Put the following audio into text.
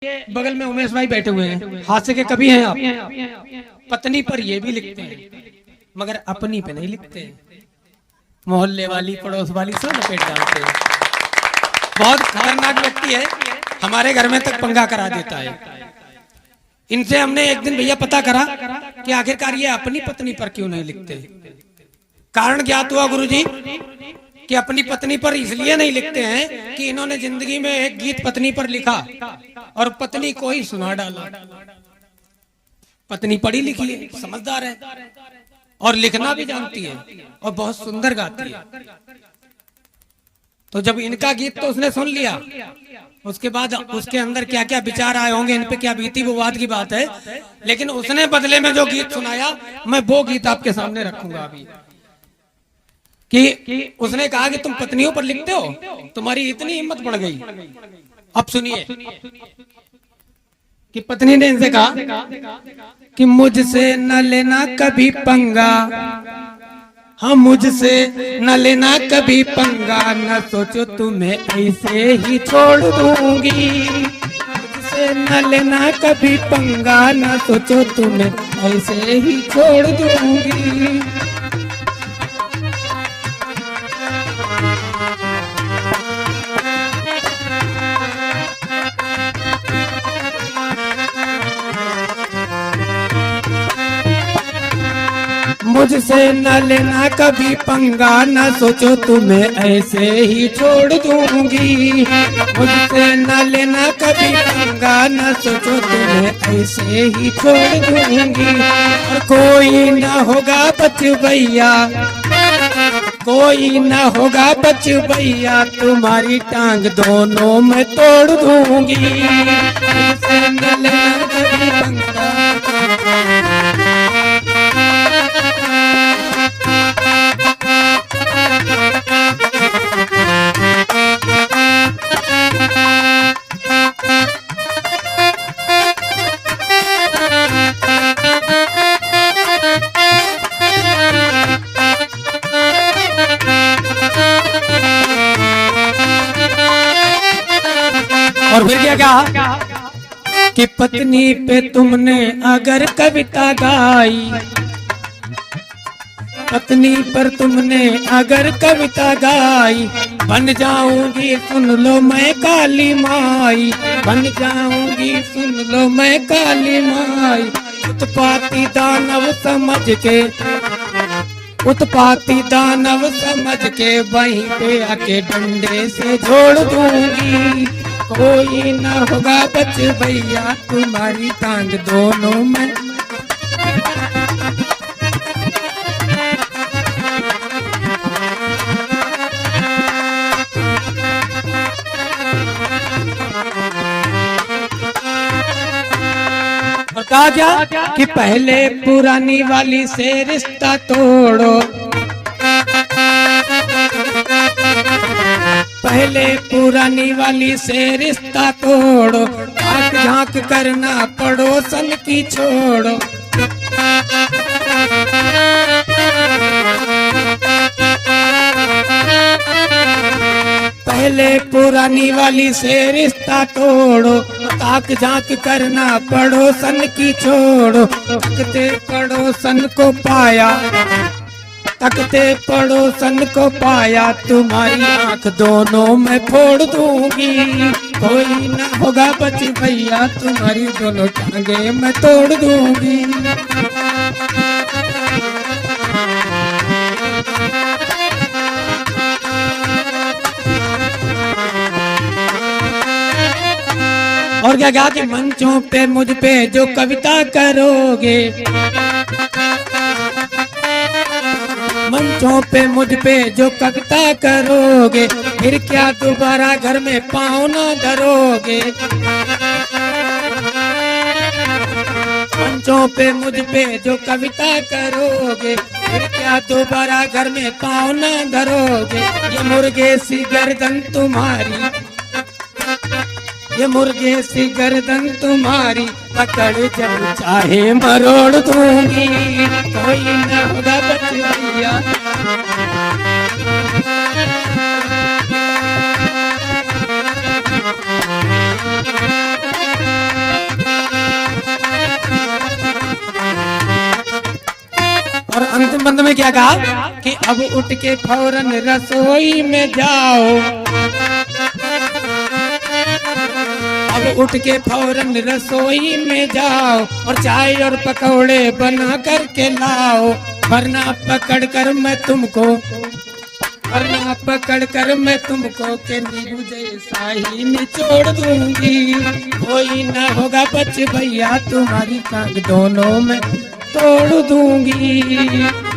बगल में उमेश भाई बैठे हुए हैं, हास्य के कवि हैं आप। पत्नी पर ये भी लिखते हैं मगर अपनी पे नहीं लिखते हैं। मोहल्ले वाली पड़ोस वाली सब लपेट डालते हैं। बहुत खतरनाक व्यक्ति है, हमारे घर में तक पंगा करा देता है। इनसे हमने एक दिन भैया पता करा कि आखिरकार ये अपनी पत्नी पर क्यों नहीं लिखते। कारण ज्ञात हुआ गुरुजी कि अपनी पत्नी पर इसलिए नहीं लिखते हैं कि इन्होंने जिंदगी में एक गीत पत्नी पर लिखा और पत्नी को ही सुना डाला। पत्नी पढ़ी लिखी है, समझदार है और लिखना भी जानती है और बहुत सुंदर गाती है। तो जब इनका गीत तो उसने सुन लिया, उसके बाद उसके अंदर क्या क्या विचार आए होंगे, इन पे क्या बीती वो बात की बात है। लेकिन उसने बदले में जो गीत सुनाया, मैं वो गीत आपके सामने रखूंगा अभी। कि उसने कहा कि तुम पत्नियों पर लिखते हो, तुम्हारी इतनी हिम्मत बढ़ गई। अब सुनिए कि पत्नी ने इनसे कहा कि मुझसे न लेना कभी पंगा, हाँ मुझसे न लेना कभी पंगा, न सोचो तुम्हें ऐसे ही छोड़ दूंगी। मुझसे न लेना कभी पंगा, न सोचो तुम्हें ऐसे ही छोड़ दूंगी। मुझसे न लेना कभी पंगा, न सोचो तुम्हें ऐसे ही छोड़ दूंगी। मुझसे न लेना कभी पंगा, न सोचो तुम्हें ऐसे ही छोड़ दूंगी। और कोई न होगा बच भैया, कोई न होगा बच भैया, तुम्हारी टांग दोनों में तोड़ दूंगी। मुझसे न लेना कभी पंगा। और फिर क्या कहा कि पत्नी पे तुमने अगर कविता गाई, पत्नी पर तुमने अगर कविता गाई, बन जाऊंगी सुन लो मैं काली माई। बन जाऊंगी सुन लो मैं काली माई। उत्पाती दानव समझ के, उत्पाती दानव समझ के, वहीं पे आके डंडे से जोड़ दूंगी। कोई न होगा बच भैया, तुम्हारी टांग दोनों में। और कहा क्या कि पहले पुरानी वाली से रिश्ता तोड़ो, पहले पुरानी वाली से रिश्ता तोड़ो, आंख झांक करना पड़ोसन की छोड़ो। पहले पुरानी वाली से रिश्ता तोड़ो, ताक झांक करना पड़ोसन की छोड़ो। तकते पड़ोसन को पाया, तकते पड़ोसन को पाया, तुम्हारी आंख दोनों में फोड़ दूंगी। कोई न होगा बच भैया, तुम्हारी दोनों टांगे मैं तोड़ दूंगी। और क्या कहा कि मंचों पे मुझ पे जो कविता करोगे, मंचों पे मुझ पे जो कविता करोगे, फिर क्या दोबारा घर में पाँव न धरोगे। मंचों पे मुझ पे जो कविता करोगे, फिर क्या दोबारा घर में पाँव न धरोगे। ये मुर्गे सी गर्दन तुम्हारी, ये मुर्गे सी गर्दन तुम्हारी, पकड़ जब चाहे मरोड़ दूंगी। कोई न होगा बच भैया। क्या कहा कि अब उठ के फौरन रसोई में जाओ, अब उठ के फौरन रसोई में जाओ और चाय और पकौड़े बना करके लाओ, वरना पकड़ कर मैं तुमको के नींबू जैसा ही निचोड़ दूंगी, कोई ना होगा बच भैया तुम्हारी टांग दोनों में तोड़ दूंगी।